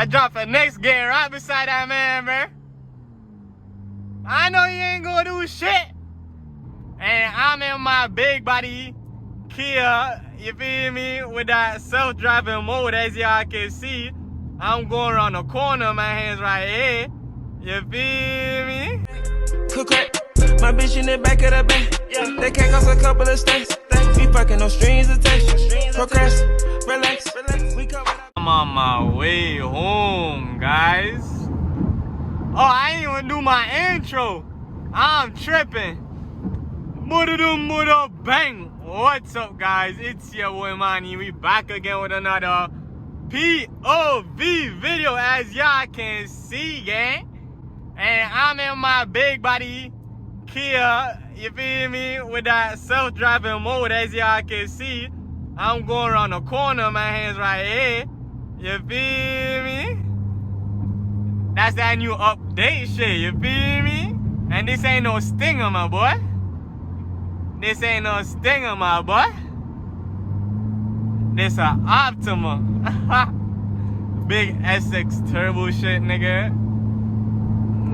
I dropped the next game right beside that man, bro. I know you ain't gonna do shit. And I'm in my big body Kia, you feel me, with that self-driving mode, as y'all can see. I'm going around the corner, my hands right here. You feel me? Cook crack, my bitch in the back of the bank. Yeah. They can't cost a couple of stacks. We fucking no strings attached. Procrast, relax. We cover up. I'm on my way home, guys. Oh, I ain't even do my intro. I'm tripping. Muda bang. What's up, guys? It's your boy Manny. We back again with another POV video, as y'all can see, gang. And I'm in my big body Kia, you feel me, with that self-driving mode, as y'all can see. I'm going around the corner, my hands right here. You feel me? That's that new update shit, you feel me? And this ain't no stinger, my boy. This ain't no stinger, my boy. This a Optima. Big Essex turbo shit, nigga.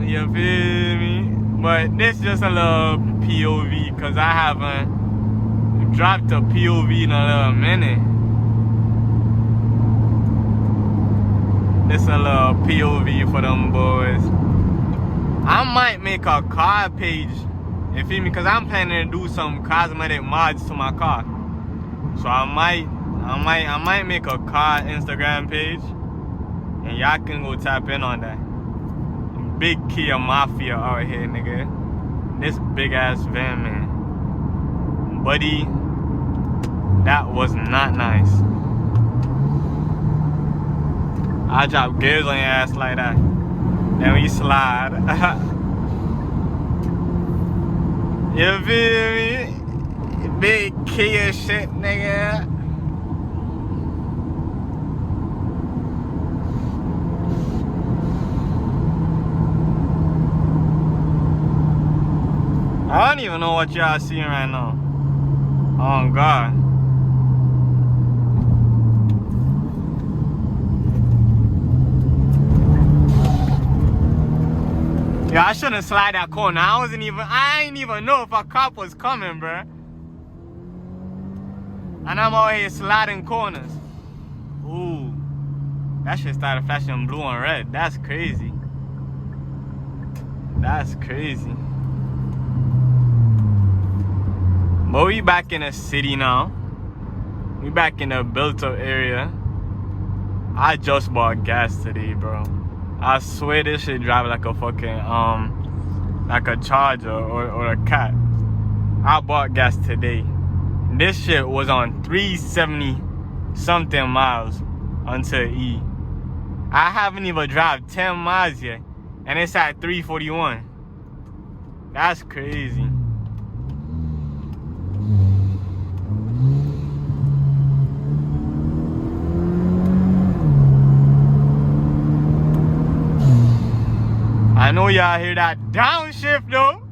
You feel me? But this just a little POV, cause I haven't dropped a POV in a little minute. This a little POV for them boys. I might make a car page, you feel me? Cause I'm planning to do some cosmetic mods to my car. So I might make a car Instagram page, and y'all can go tap in on that. Big Kia Mafia out here, nigga. This big ass van, man. Buddy, that was not nice. I drop gears on your ass like that. Then we slide. You feel me? Big Kia shit, nigga. I don't even know what y'all seeing right now. Oh God. Yeah, I shouldn't slide that corner. I ain't even know if a cop was coming, bruh. And I'm out here sliding corners. Ooh. That shit started flashing blue and red. That's crazy. That's crazy. But we back in the city now. We back in the built up area. I just bought gas today, bro. I swear this shit drive like a fucking like a Charger or a Cat. I bought gas today. This shit was on 370 something miles until E. I haven't even driven 10 miles yet, and it's at 341. That's crazy. I know y'all hear that downshift though.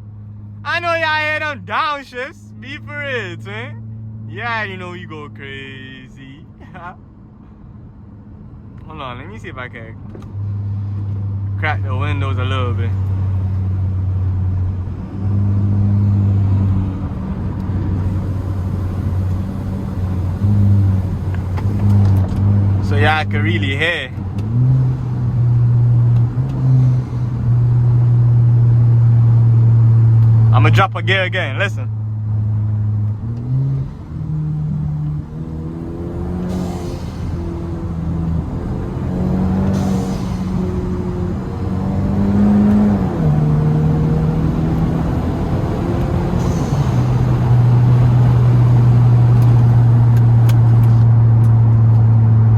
I know y'all hear them downshifts. Be for it, man. Yeah, you know you go crazy. Hold on, let me see if I can crack the windows a little bit. So y'all can really hear. I'ma drop a gear again, listen.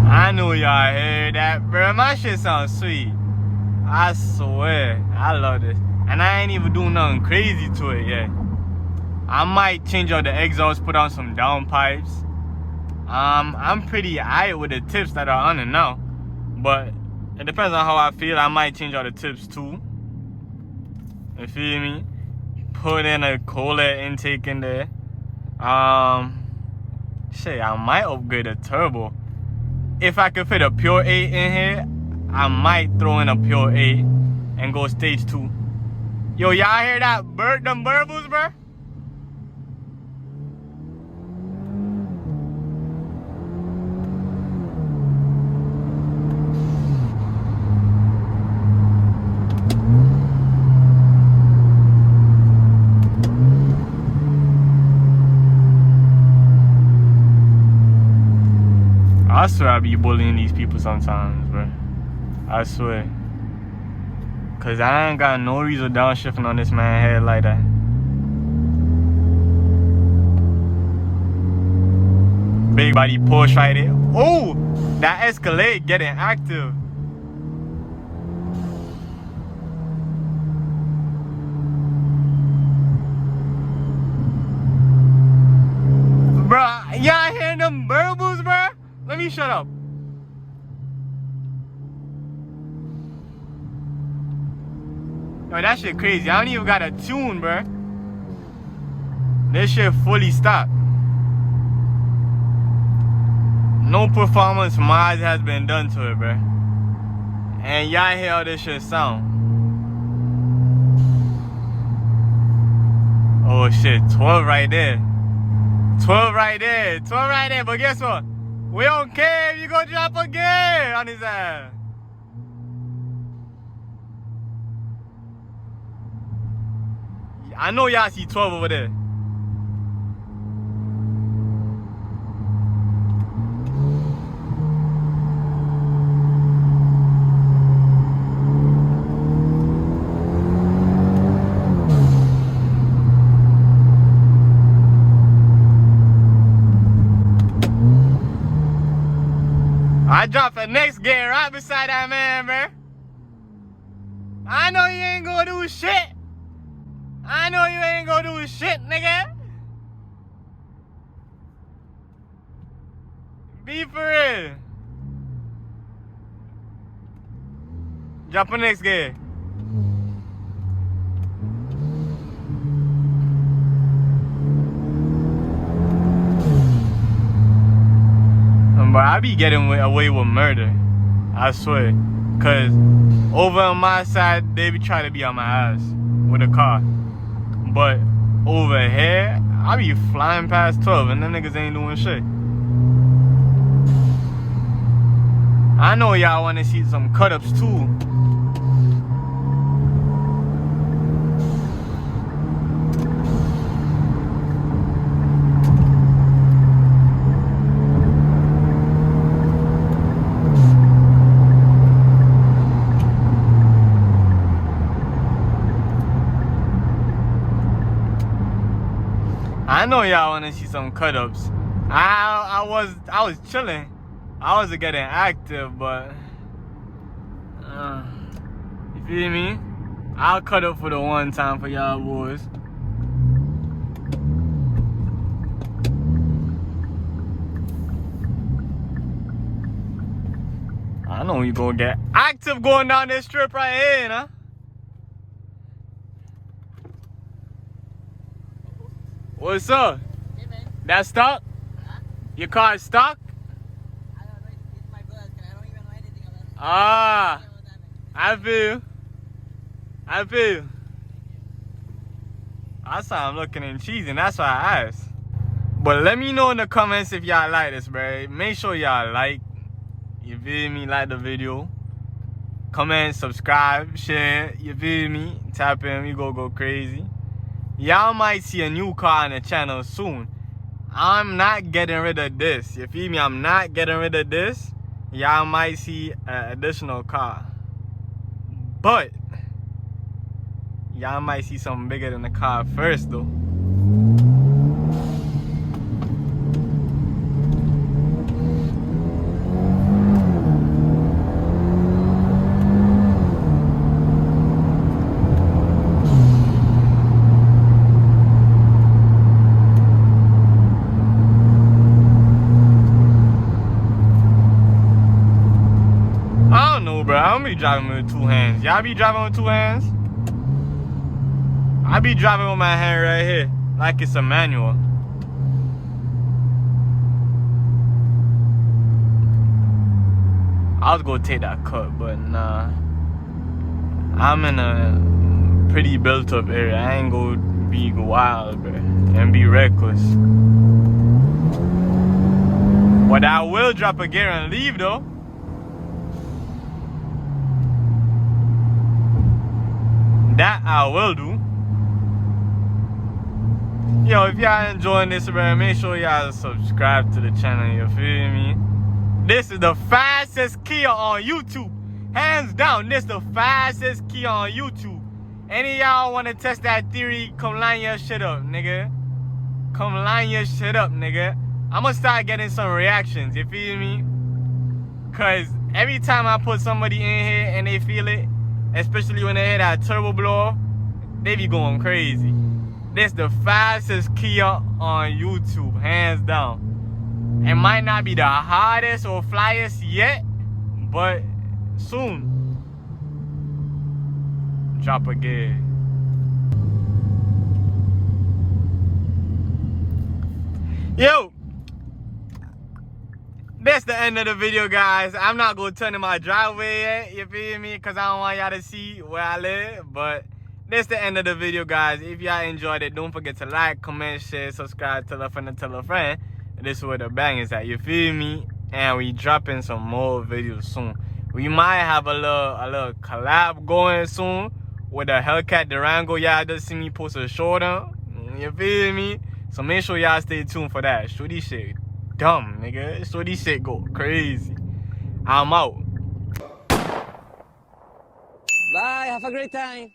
I know y'all heard that, bro. My shit sounds sweet. I swear, I love this. And I ain't even doing nothing crazy to it yet. I might change out the exhaust, put on some downpipes. I'm pretty alright with the tips that are on it now. But it depends on how I feel. I might change out the tips too. You feel me? Put in a cooler intake in there. Shit, I might upgrade the turbo. If I could fit a pure 8 in here, I might throw in a pure 8 and go stage 2. Yo, y'all hear that? Them burbles, bro? I swear I be bullying these people sometimes, bro. I swear. Cause I ain't got no reason downshifting on this man's head like that. Big body Porsche right there. Oh, that Escalade getting active. Bruh, y'all hearing them burbles, bruh? Let me shut up. Yo, that shit crazy. I don't even got a tune, bruh. This shit fully stopped. No performance mod has been done to it, bruh. And y'all hear how this shit sound. Oh shit, 12 right there. 12 right there. 12 right there. But guess what? We don't care if you go drop a gear on his ass. I know y'all see 12 over there. I dropped the next gear right beside that man, bro. I know you ain't gonna do shit. I know you ain't gonna do shit, nigga. Be for real. Drop the next gear. But I be getting away with murder, I swear. Cause over on my side, they be trying to be on my ass with a car. But over here, I be flying past 12 and them niggas ain't doing shit. I know y'all wanna see some cut-ups too. I know y'all wanna see some cut-ups. I was chilling. I wasn't getting active, but you feel me? I'll cut up for the one time for y'all boys. I know you gonna get active going down this strip right here, huh? What's up? Hey man. That stock? Huh? Your car is stock? I don't know, it's my blood, I don't even know anything about it. Ah, I feel. I feel. I saw him looking and cheesing, that's why I asked. But let me know in the comments if y'all like this, bro. Make sure y'all like, you feel me, like the video. Comment, subscribe, share, you feel me? Tap in, we go crazy. Y'all might see a new car on the channel soon. I'm not getting rid of this. You feel me? I'm not getting rid of this. Y'all might see an additional car. But y'all might see something bigger than the car first though. I don't be driving with two hands. Y'all be driving with two hands? I be driving with my hand right here, like it's a manual. I was gonna take that cut, but nah. I'm in a pretty built up area. I ain't gonna be wild, bro, and be reckless. But I will drop a gear and leave though. That I will do. Yo, if y'all enjoying this, bro, make sure y'all subscribe to the channel, you feel me? This is the fastest Kia on YouTube. Hands down, this the fastest Kia on YouTube. Any of y'all want to test that theory, come line your shit up, nigga. Come line your shit up, nigga. I'm gonna start getting some reactions, you feel me? Cause every time I put somebody in here and they feel it, especially when they hear that turbo blow off, they be going crazy. This the fastest Kia on YouTube, hands down. It might not be the hardest or flyest yet, but soon. Drop a gear. Yo! That's the end of the video, guys. I'm not gonna turn in my driveway yet, you feel me? Cause I don't want y'all to see where I live. But that's the end of the video, guys. If y'all enjoyed it, don't forget to like, comment, share, subscribe, tell a friend and tell a friend. This is where the bang is at, you feel me? And we dropping some more videos soon. We might have a little collab going soon with the Hellcat Durango. Y'all just see me post a short on, you feel me? So make sure y'all stay tuned for that. Shorty shit dumb, nigga. Shorty shit go crazy. I'm out. Bye. Have a great time.